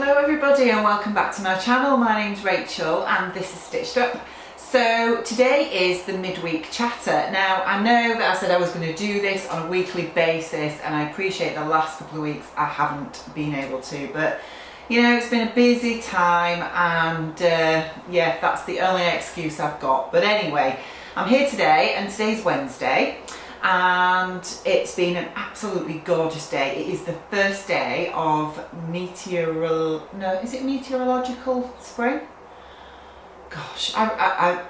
Hello everybody and welcome back to my channel. My name's Rachel and this is Stitched Up. So today is the midweek chatter. Now I know that I said I was going to do this on a weekly basis and I appreciate the last couple of weeks I haven't been able to, but you know, it's been a busy time and yeah, that's the only excuse I've got. But anyway, I'm here today and today's Wednesday and it's been an absolutely gorgeous day. It is the first day of meteorological spring? Gosh, I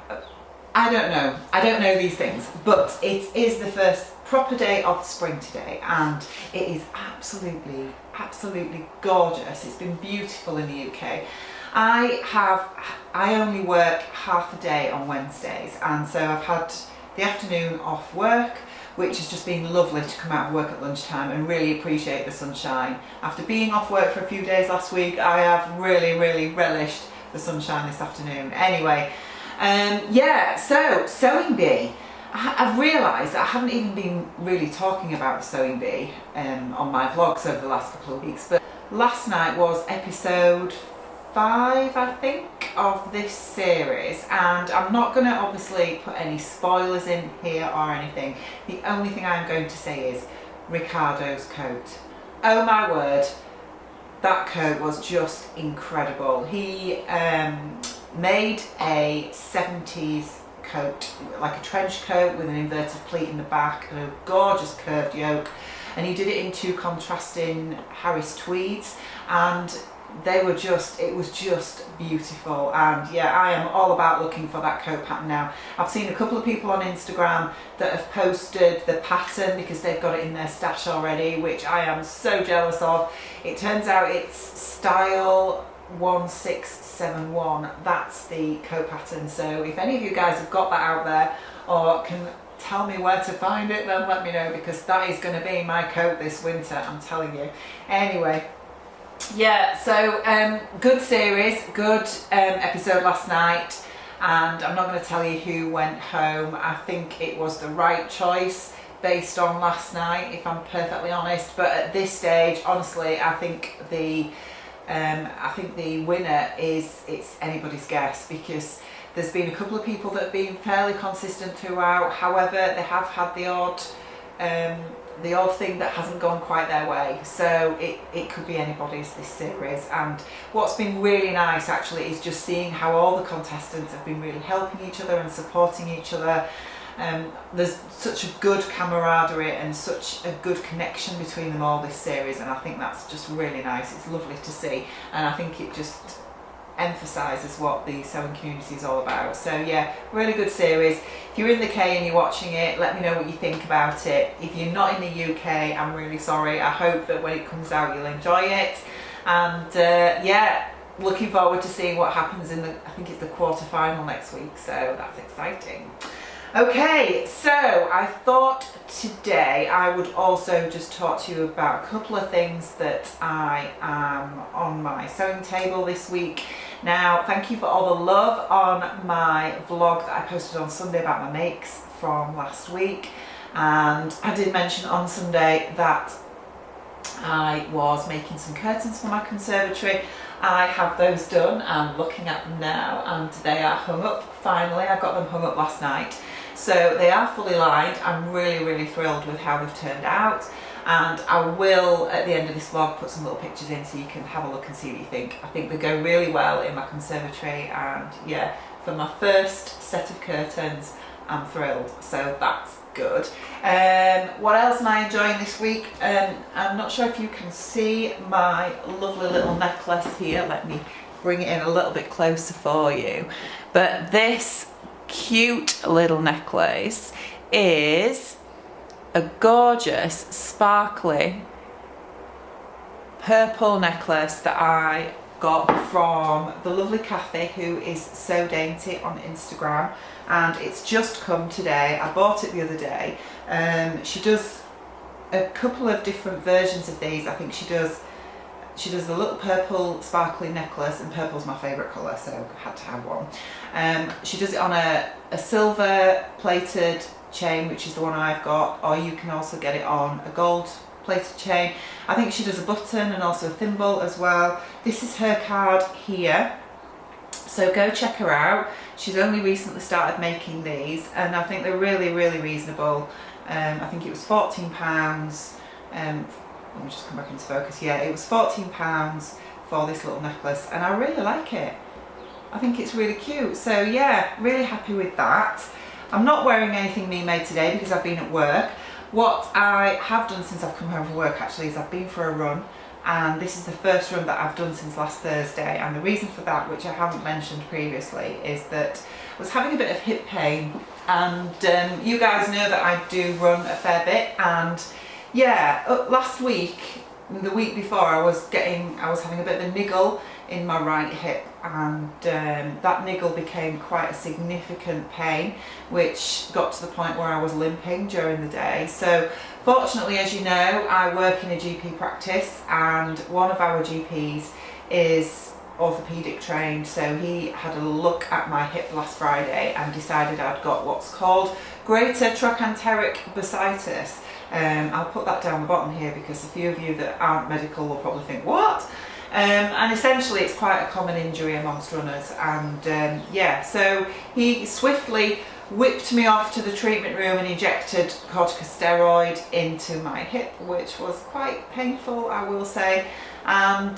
don't know. I don't know these things, but it is the first proper day of spring today and it is absolutely gorgeous. It's been beautiful in the UK. I only work half a day on Wednesdays and so I've had the afternoon off work, which has just been lovely to come out of work at lunchtime and really appreciate the sunshine. After being off work for a few days last week, I have really relished the sunshine this afternoon. Anyway, yeah, so sewing bee. I've realised that I haven't even been really talking about the sewing bee on my vlogs over the last couple of weeks, but last night was episode 5, I think, of this series, and I'm not going to obviously put any spoilers in here or anything. The only thing I'm going to say is Ricardo's coat. Oh my word, that coat was just incredible. He made a 70s coat, like a trench coat with an inverted pleat in the back and a gorgeous curved yoke, and he did it in 2 contrasting Harris tweeds, and it was just beautiful. And yeah, I am all about looking for that coat pattern now. I've seen a couple of people on Instagram that have posted the pattern because they've got it in their stash already, which I am so jealous of. It turns out it's style 1671. That's the coat pattern. So if any of you guys have got that out there or can tell me where to find it, then let me know, because that is going to be my coat this winter, I'm telling you. Anyway, yeah, so good series, good episode last night, and I'm not going to tell you who went home. I think it was the right choice based on last night, if I'm perfectly honest, but at this stage, honestly, I think the winner it's anybody's guess, because there's been a couple of people that have been fairly consistent throughout. However, they have had the odd thing that hasn't gone quite their way, so it could be anybody's, this series. And what's been really nice actually is just seeing how all the contestants have been really helping each other and supporting each other. There's such a good camaraderie and such a good connection between them all this series, and I think that's just really nice. It's lovely to see, and I think it just emphasises what the sewing community is all about. So yeah, really good series. If you're in the UK and you're watching it, let me know what you think about it. If you're not in the UK, I'm really sorry. I hope that when it comes out you'll enjoy it, and yeah, looking forward to seeing what happens in I think it's the quarter-final next week, so that's exciting. Okay, so I thought today I would also just talk to you about a couple of things that I am on my sewing table this week. Now, thank you for all the love on my vlog that I posted on Sunday about my makes from last week, and I did mention on Sunday that I was making some curtains for my conservatory. I have those done and looking at them now, and they are hung up finally. I got them hung up last night. So they are fully lined. I'm really thrilled with how they've turned out, and I will at the end of this vlog put some little pictures in so you can have a look and see what you think. I think they go really well in my conservatory, and yeah, for my first set of curtains I'm thrilled, so that's good. What else am I enjoying this week? I'm not sure if you can see my lovely little necklace here. Let me bring it in a little bit closer for you, but this cute little necklace is a gorgeous sparkly purple necklace that I got from the lovely Kathy, who is So Dainty on Instagram, and it's just come today. I bought it the other day. She does a couple of different versions of these. I think she does the little purple sparkly necklace, and purple's my favourite colour, so I had to have one. She does it on a silver plated chain, which is the one I've got, or you can also get it on a gold plated chain. I think she does a button and also a thimble as well. This is her card here. So go check her out. She's only recently started making these and I think they're really, really reasonable. I think it was £14. Let me just come back into focus. Yeah, it was £14 for this little necklace and I really like it. I think it's really cute. So yeah, really happy with that. I'm not wearing anything me made today because I've been at work. What I have done since I've come home from work actually is I've been for a run, and this is the first run that I've done since last Thursday, and the reason for that, which I haven't mentioned previously, is that I was having a bit of hip pain, and you guys know that I do run a fair bit, and yeah, last week, the week before, I was having a bit of a niggle in my right hip, and that niggle became quite a significant pain, which got to the point where I was limping during the day. So fortunately, as you know, I work in a GP practice, and one of our GPs is orthopedic trained, so he had a look at my hip last Friday and decided I'd got what's called greater trochanteric bursitis. I'll put that down the bottom here because a few of you that aren't medical will probably think, what? And essentially it's quite a common injury amongst runners, and yeah, so he swiftly whipped me off to the treatment room and injected corticosteroid into my hip, which was quite painful, I will say, and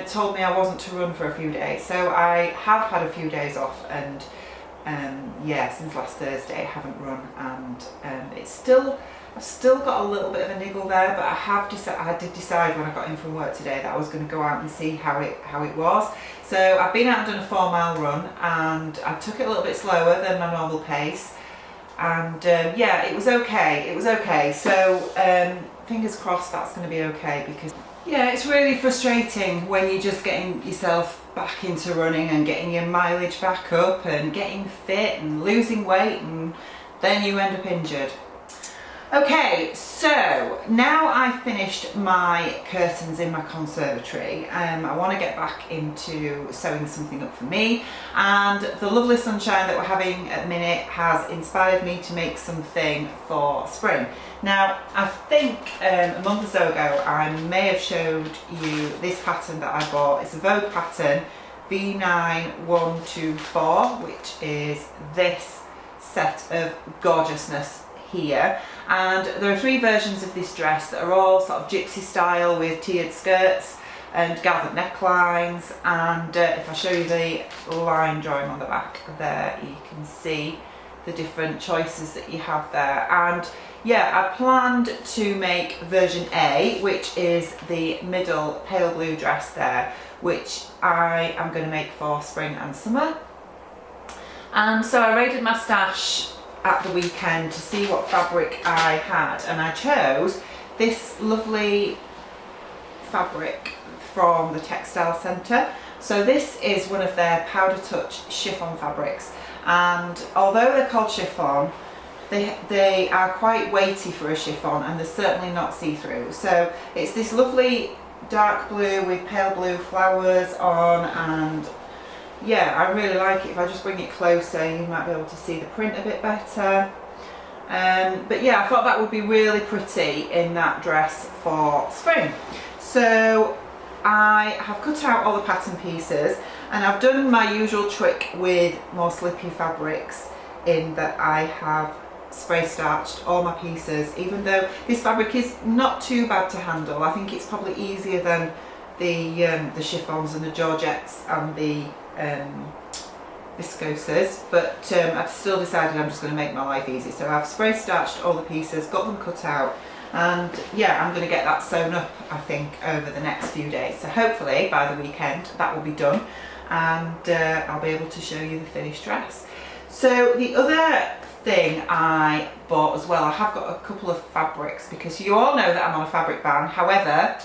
told me I wasn't to run for a few days. So I have had a few days off, and yeah, since last Thursday I haven't run, and I've still got a little bit of a niggle there, but I did decide when I got in from work today that I was going to go out and see how it was. So I've been out and done a 4-mile run, and I took it a little bit slower than my normal pace, and yeah, it was okay. So fingers crossed that's going to be okay, because yeah, it's really frustrating when you're just getting yourself back into running and getting your mileage back up and getting fit and losing weight, and then you end up injured. Okay, so now I've finished my curtains in my conservatory, I want to get back into sewing something up for me, and the lovely sunshine that we're having at the minute has inspired me to make something for spring. Now, I think a month or so ago I may have showed you this pattern that I bought. It's a Vogue pattern, V9124, which is this set of gorgeousness here, and there are 3 versions of this dress that are all sort of gypsy style with tiered skirts and gathered necklines, and if I show you the line drawing on the back there, you can see the different choices that you have there. And yeah, I planned to make version A, which is the middle pale blue dress there, which I am going to make for spring and summer. And so I raided my stash at the weekend to see what fabric I had, and I chose this lovely fabric from the Textile Centre. So this is one of their powder touch chiffon fabrics, and although they're called chiffon, they are quite weighty for a chiffon, and they're certainly not see-through. So it's this lovely dark blue with pale blue flowers on, and yeah, I really like it. If I just bring it closer, you might be able to see the print a bit better. But yeah, I thought that would be really pretty in that dress for spring. So I have cut out all the pattern pieces, and I've done my usual trick with more slippy fabrics, in that I have spray starched all my pieces, even though this fabric is not too bad to handle. I think it's probably easier than the chiffons and the georgettes and the viscoses, but I've still decided I'm just going to make my life easy. So I've spray starched all the pieces, got them cut out, and yeah, I'm going to get that sewn up, I think, over the next few days. So hopefully by the weekend that will be done, and I'll be able to show you the finished dress. So the other thing I bought as well, I have got a couple of fabrics, because you all know that I'm on a fabric ban. However,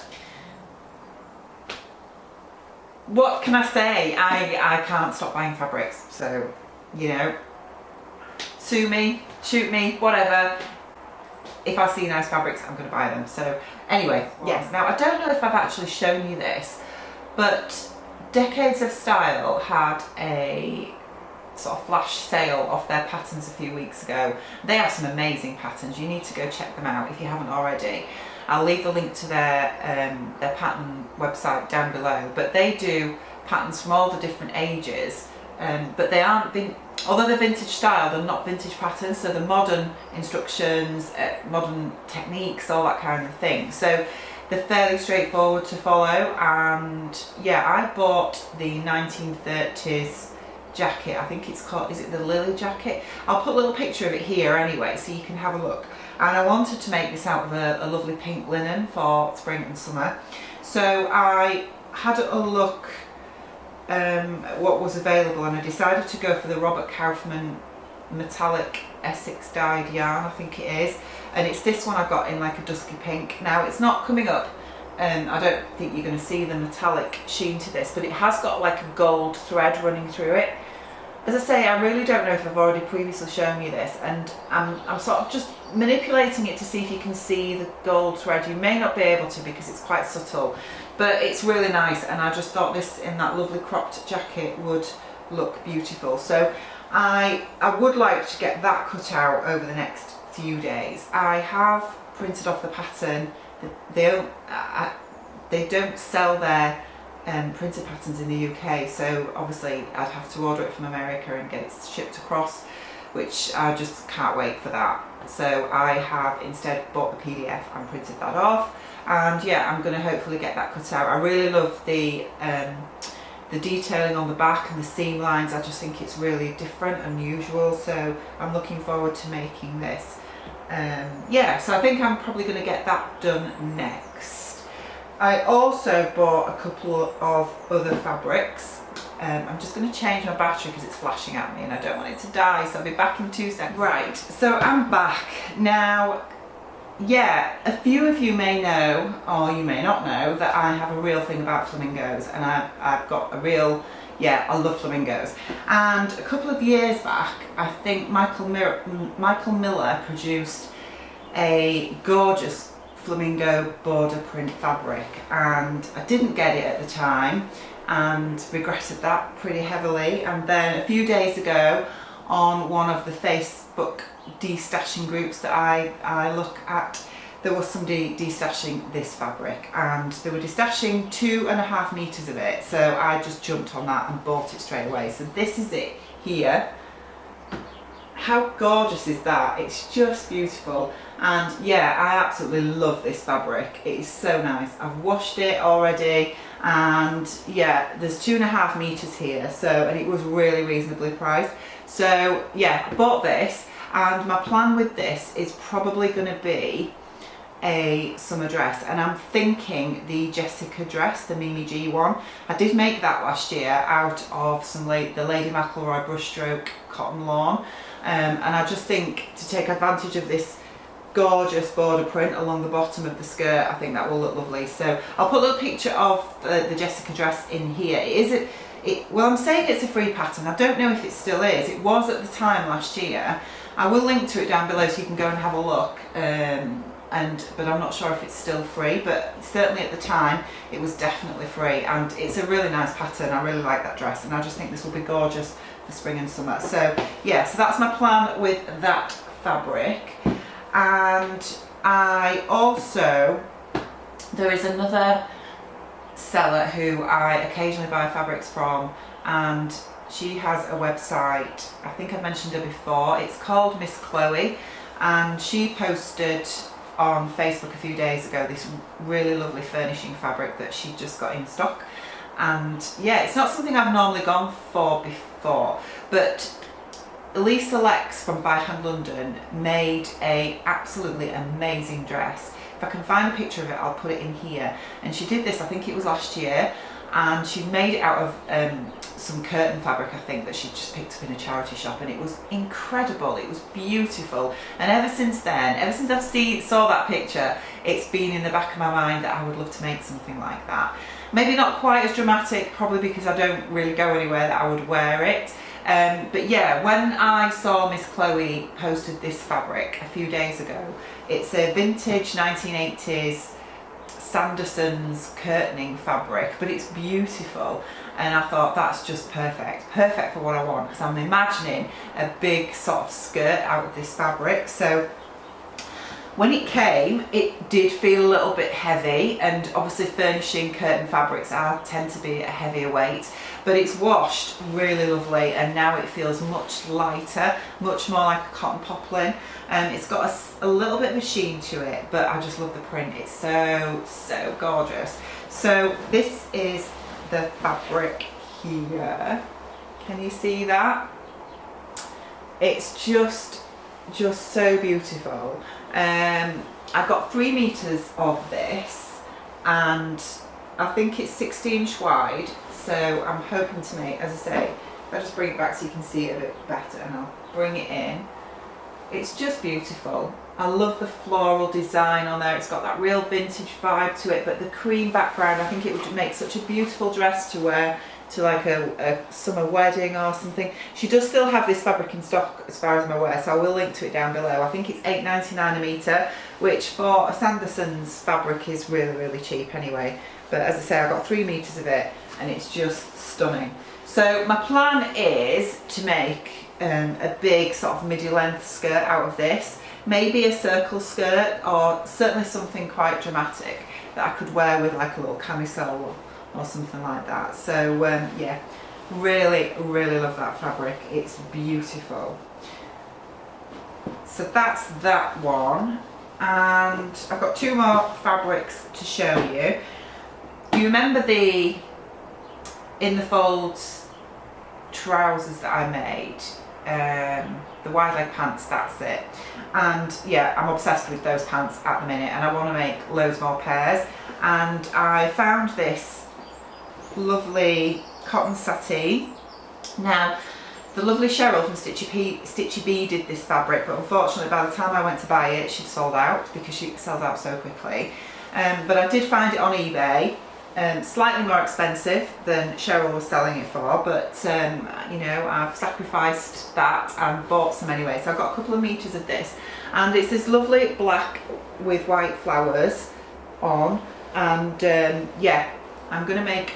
what can I say? I can't stop buying fabrics, so, you know, sue me, shoot me, whatever. If I see nice fabrics, I'm going to buy them. So anyway, yes, now I don't know if I've actually shown you this, but Decades of Style had a sort of flash sale of their patterns a few weeks ago. They have some amazing patterns. You need to go check them out if you haven't already. I'll leave the link to their pattern website down below. But they do patterns from all the different ages, but they aren't, although they're vintage style, they're not vintage patterns, so they're modern instructions, modern techniques, all that kind of thing. So they're fairly straightforward to follow, and yeah, I bought the 1930s jacket. I think it's called, is it the Lily jacket? I'll put a little picture of it here anyway, so you can have a look. And I wanted to make this out of a lovely pink linen for spring and summer. So I had a look at what was available, and I decided to go for the Robert Kaufman metallic Essex dyed yarn, I think it is. And it's this one I got in like a dusky pink. Now it's not coming up, I don't think you're going to see the metallic sheen to this, but it has got like a gold thread running through it. As I say, I really don't know if I've already previously shown you this, and I'm sort of just manipulating it to see if you can see the gold thread. You may not be able to because it's quite subtle, but it's really nice, and I just thought this in that lovely cropped jacket would look beautiful. So I would like to get that cut out over the next few days. I have printed off the pattern. They don't sell their printed patterns in the UK, so obviously I'd have to order it from America and get it shipped across, which I just can't wait for that. So I have instead bought the PDF and printed that off, and yeah, I'm going to hopefully get that cut out. I really love the detailing on the back and the seam lines. I just think it's really different, unusual, so I'm looking forward to making this. Yeah, so I think I'm probably going to get that done next. I also bought a couple of other fabrics. I'm just going to change my battery because it's flashing at me and I don't want it to die, so I'll be back in 2 seconds. Right, so I'm back. Now, yeah, a few of you may know, or you may not know, that I have a real thing about flamingos, and I've got a real, yeah, I love flamingos. And a couple of years back, I think Michael Miller produced a gorgeous flamingo border print fabric, and I didn't get it at the time and regretted that pretty heavily. And then a few days ago, on one of the Facebook de-stashing groups that I look at, there was somebody de-stashing this fabric, and they were de-stashing 2.5 meters of it, so I just jumped on that and bought it straight away. So this is it here. How gorgeous is that? It's just beautiful. And yeah, I absolutely love this fabric. It is so nice. I've washed it already, and yeah, there's 2.5 meters here, so, and it was really reasonably priced. So yeah, I bought this, and my plan with this is probably going to be a summer dress, and I'm thinking the Jessica dress, the Mimi G one. I did make that last year out of the Lady McElroy brushstroke cotton lawn, and I just think to take advantage of this gorgeous border print along the bottom of the skirt, I think that will look lovely. So I'll put a little picture of the Jessica dress in here. Well, I'm saying it's a free pattern. I don't know if it still is. It was at the time last year. I will link to it down below so you can go and have a look. But I'm not sure if it's still free, but certainly at the time it was definitely free, and it's a really nice pattern. I really like that dress, and I just think this will be gorgeous for spring and summer. So yeah, so that's my plan with that fabric. And I also, there is another seller who I occasionally buy fabrics from, and she has a website. I think I've mentioned her before. It's called Miss Cloe, and she posted on Facebook a few days ago this really lovely furnishing fabric that she just got in stock. And yeah, it's not something I've normally gone for before, but Lisa Lex from By Hand London made a absolutely amazing dress. If I can find a picture of it, I'll put it in here. And she did this, I think it was last year, and she made it out of some curtain fabric, I think, that she just picked up in a charity shop, and it was incredible. It was beautiful. And ever since then, ever since I saw that picture, it's been in the back of my mind that I would love to make something like that. Maybe not quite as dramatic, probably because I don't really go anywhere that I would wear it. But yeah, when I saw Miss Cloe posted this fabric a few days ago, it's a vintage 1980s Sanderson's curtaining fabric, but it's beautiful, and I thought that's just perfect for what I want, because I'm imagining a big sort of skirt out of this fabric. So When it came, it did feel a little bit heavy, and obviously furnishing curtain fabrics tend to be a heavier weight, but it's washed really lovely, and now it feels much lighter, much more like a cotton poplin. It's got a little bit of a sheen to it, but I just love the print. It's so gorgeous. So this is the fabric here. Can you see that? It's just so beautiful. I've got 3 meters of this, and I think it's 16" wide, so I'm hoping to make, as I say, if I just bring it back so you can see it a bit better, and I'll bring it in. It's just beautiful. I love the floral design on there. It's got that real vintage vibe to it, but the cream background, I think it would make such a beautiful dress to wear to like a summer wedding or something. She does still have this fabric in stock as far as I'm aware, so I will link to it down below. I think it's £8.99 a metre, which for a Sanderson's fabric is really cheap anyway. But as I say, I've got 3 meters of it, and it's just stunning. So my plan is to make a big sort of midi length skirt out of this, maybe a circle skirt, or certainly something quite dramatic that I could wear with like a little camisole or something like that. So yeah, really love that fabric. It's beautiful. So that's that one, and I've got 2 more fabrics to show you. You remember the in the folds trousers that I made, the wide leg pants, that's it. And yeah, I'm obsessed with those pants at the minute, and I want to make loads more pairs. And I found this lovely cotton sateen. Now, the lovely Cheryl from Stitchy Bee did this fabric, but unfortunately by the time I went to buy it, she'd sold out, because she sells out so quickly. But I did find it on eBay, slightly more expensive than Cheryl was selling it for, but you know, I've sacrificed that and bought some anyway. So I've got a couple of meters of this, and it's this lovely black with white flowers on, and yeah, I'm going to make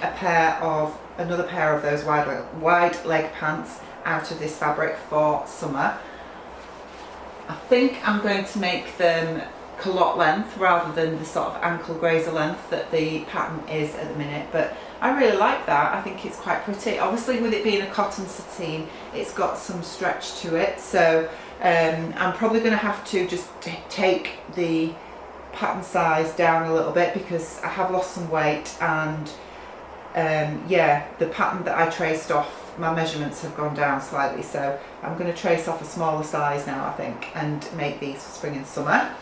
another pair of those wide leg pants out of this fabric for summer. I think I'm going to make them culotte length rather than the sort of ankle grazer length that the pattern is at the minute, but I really like that. I think it's quite pretty. Obviously with it being a cotton sateen, it's got some stretch to it, so I'm probably going to have to just take the pattern size down a little bit, because I have lost some weight, and yeah, the pattern that I traced off, my measurements have gone down slightly, so I'm going to trace off a smaller size now, I think, and make these for spring and summer.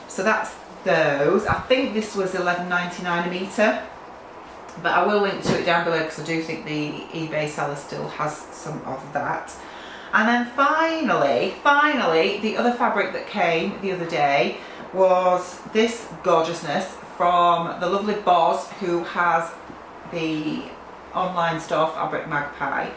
So that's those. I think this was £11.99 a metre, but I will link to it down below, because I do think the eBay seller still has some of that. And then finally, the other fabric that came the other day was this gorgeousness from the lovely Boz, who has the online store Fabric Magpie.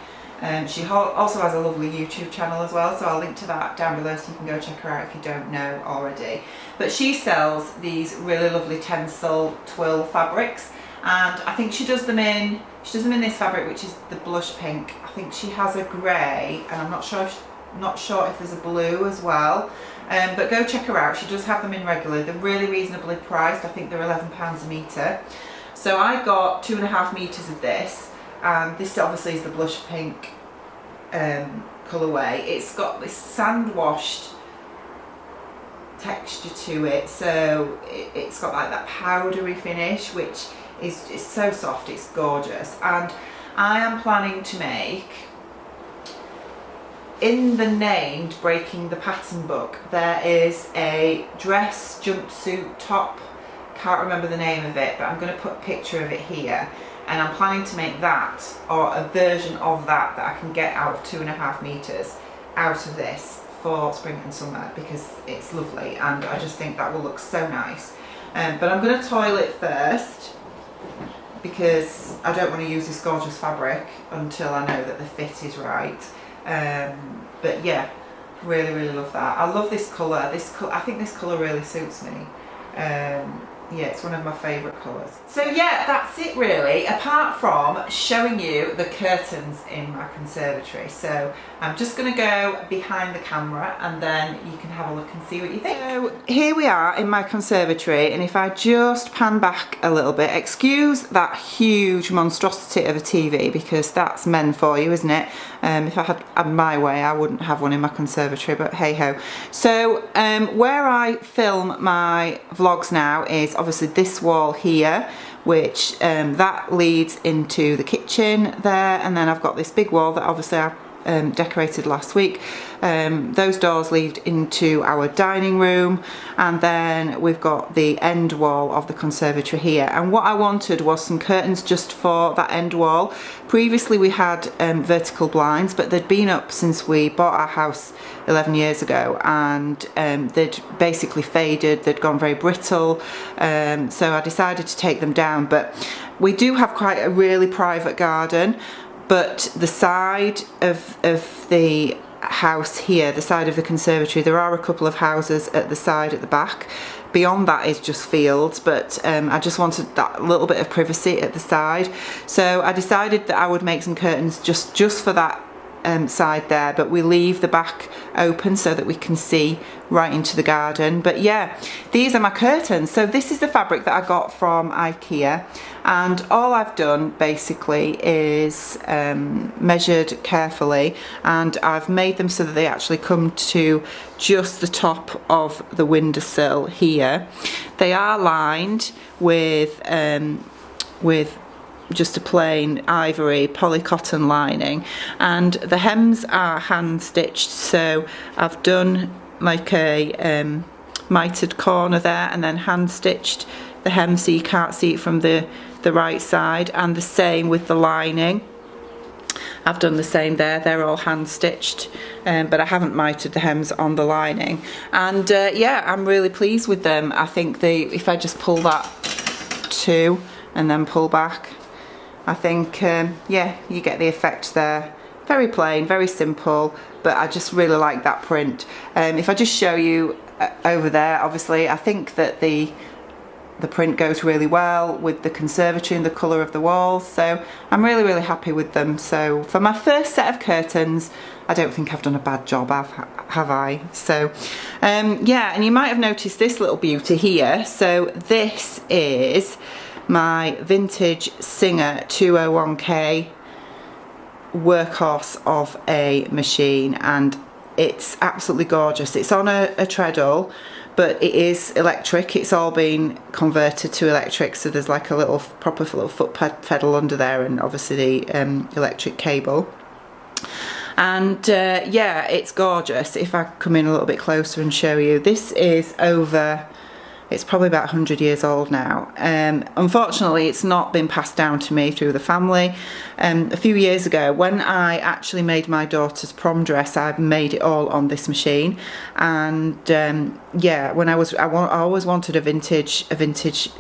She also has a lovely YouTube channel as well, so I'll link to that down below so you can go check her out if you don't know already. But she sells these really lovely tencel twill fabrics, and I think she does them in this fabric, which is the blush pink. I think she has a grey, and I'm not sure if there's a blue as well. But go check her out. She does have them in regular. They're really reasonably priced. I think they're £11 a metre. So I got 2.5 meters of this, and this obviously is the blush pink colourway. It's got this sand washed texture to it, so it's got like that powdery finish, which is so soft. It's gorgeous, and I am planning to make, in the named Breaking the Pattern book, there is a dress jumpsuit top. Can't remember the name of it, but I'm going to put a picture of it here, and I'm planning to make that, or a version of that I can get out of 2.5 meters out of this for spring and summer, because it's lovely, and I just think that will look so nice. But I'm going to toil it first, because I don't want to use this gorgeous fabric until I know that the fit is right. But yeah, really love that. I love this colour. I think this colour really suits me. Yeah, it's one of my favourite colours. So yeah, that's it really, apart from showing you the curtains in my conservatory. So I'm just going to go behind the camera and then you can have a look and see what you think. So here we are in my conservatory, and if I just pan back a little bit, excuse that huge monstrosity of a TV because that's men for you, isn't it? If I had my way, I wouldn't have one in my conservatory, but hey ho. So where I film my vlogs now is obviously this wall here, which that leads into the kitchen there, and then I've got this big wall that obviously I decorated last week. Those doors lead into our dining room, and then we've got the end wall of the conservatory here. And what I wanted was some curtains just for that end wall. Previously we had vertical blinds, but they'd been up since we bought our house 11 years ago, and they'd basically faded, they'd gone very brittle, so I decided to take them down. But we do have quite a really private garden, but the side of the house here, the side of the conservatory, there are a couple of houses at the side at the back. Beyond that is just fields, but I just wanted that little bit of privacy at the side. So I decided that I would make some curtains just for that side there, but we leave the back open so that we can see right into the garden. But yeah, these are my curtains. So this is the fabric that I got from IKEA, and all I've done basically is measured carefully, and I've made them so that they actually come to just the top of the windowsill here. They are lined with just a plain ivory polycotton lining, and the hems are hand stitched. So I've done like a mitered corner there and then hand stitched the hem so you can't see it from the right side, and the same with the lining. I've done the same there, they're all hand stitched, but I haven't mitered the hems on the lining. And yeah, I'm really pleased with them. I think if I just pull that too and then pull back, I think yeah, you get the effect there. Very plain, very simple, but I just really like that print. If I just show you over there, obviously I think that the print goes really well with the conservatory and the colour of the walls, so I'm really happy with them. So for my first set of curtains, I don't think I've done a bad job, have I? So yeah, and you might have noticed this little beauty here. So this is my vintage Singer 201K workhorse of a machine, and it's absolutely gorgeous. It's on a treadle, but it is electric. It's all been converted to electric, so there's like a little proper little foot pedal under there, and obviously the electric cable. And yeah, it's gorgeous. If I come in a little bit closer and show you, this is over, it's probably about 100 years old now. Unfortunately, it's not been passed down to me through the family. A few years ago, when I actually made my daughter's prom dress, I made it all on this machine. And yeah, when I always wanted a vintage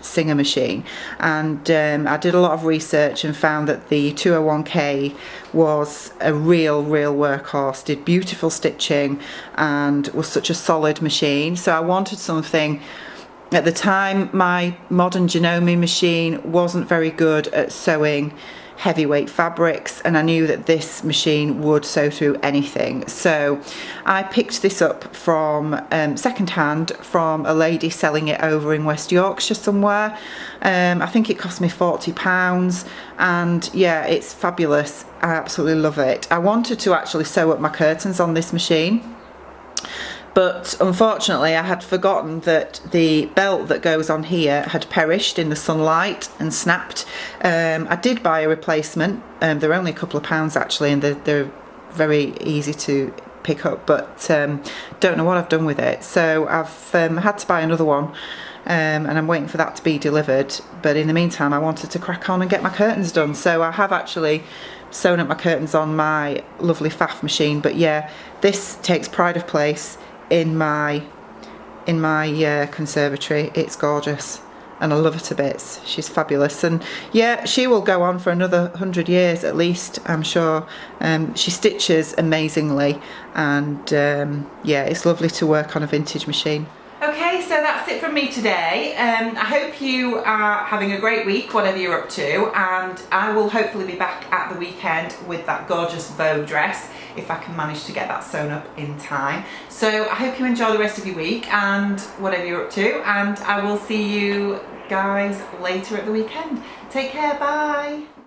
Singer machine, and I did a lot of research and found that the 201K was a real workhorse. Did beautiful stitching and was such a solid machine. So I wanted something. At the time, my modern Janome machine wasn't very good at sewing heavyweight fabrics, and I knew that this machine would sew through anything. So I picked this up from second-hand from a lady selling it over in West Yorkshire somewhere. I think it cost me £40, and yeah, it's fabulous. I absolutely love it. I wanted to actually sew up my curtains on this machine, but unfortunately I had forgotten that the belt that goes on here had perished in the sunlight and snapped. I did buy a replacement. They're only a couple of pounds actually, and they're very easy to pick up, but don't know what I've done with it. So I've had to buy another one, and I'm waiting for that to be delivered. But in the meantime, I wanted to crack on and get my curtains done. So I have actually sewn up my curtains on my lovely faff machine. But yeah, this takes pride of place in my conservatory. It's gorgeous and I love her to bits. She's fabulous, and yeah, she will go on for another 100 years at least, I'm sure. She stitches amazingly, and yeah, it's lovely to work on a vintage machine. Okay, so that's it from me today. I hope you are having a great week, whatever you're up to, and I will hopefully be back at the weekend with that gorgeous bow dress, if I can manage to get that sewn up in time. So I hope you enjoy the rest of your week and whatever you're up to, and I will see you guys later at the weekend. Take care, bye.